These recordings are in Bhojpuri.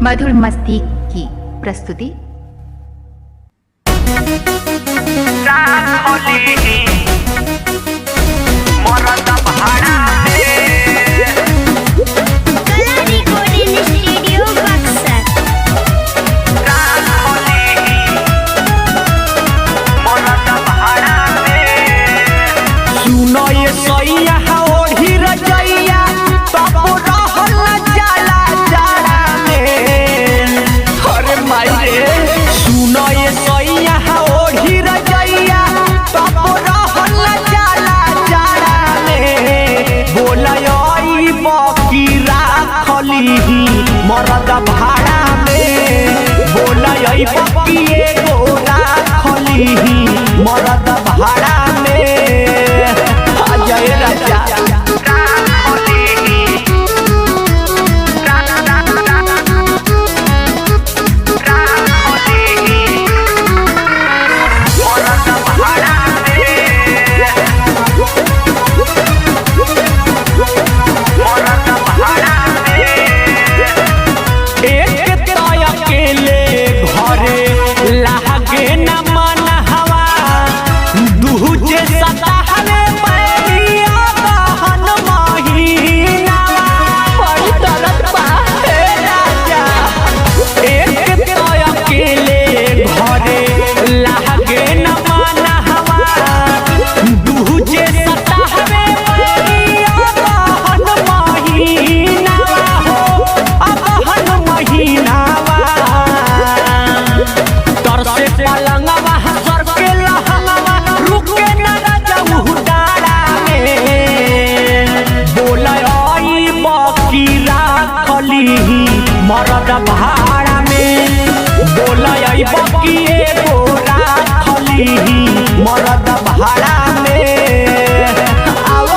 मधुर मस्ती की प्रस्तुति। मरद भाड़ा में बोलई पपिए गोरा खली मरद भाड़ा में आ जाए राजा मरद भाड़ा में बोलई बकिए गोरा खली मरद भाड़ा में आओ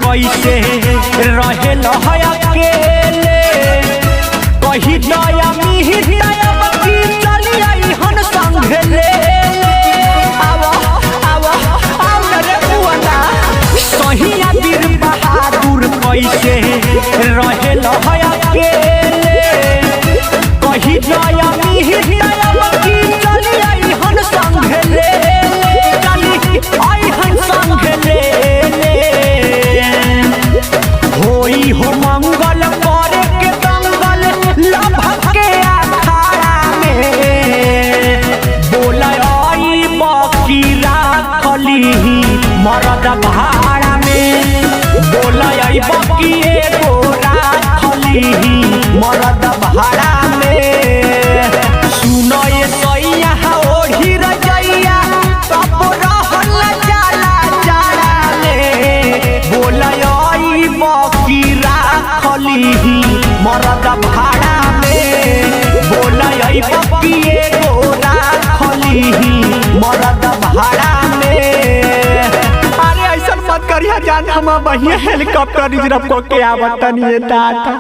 कैसे रहे अकेले कही दया की चली आई हन संघले सहिया बीर बहादुर कैसे रहे अकेले कही दया की चली आई हन संघले चली आई हन संघले हो मंगल करे के दंगल लभके अखाड़ा में बोलई बकीरा खली मरद भाड़ा में बोलई बकिए गोरा खली मरद भाड़ा में सुनो ये सैया ओढ़ी रजैया तब रहल जाला जाला ले बोलई बकीरा खली मरद भाड़ा में बोलई बकिए गोरा खली मरद भाड़ा में। अरे ऐसा मत करिया जान, हम बढ़िया हेलीकॉप्टर रिजर्व को के आवतनी टाटा।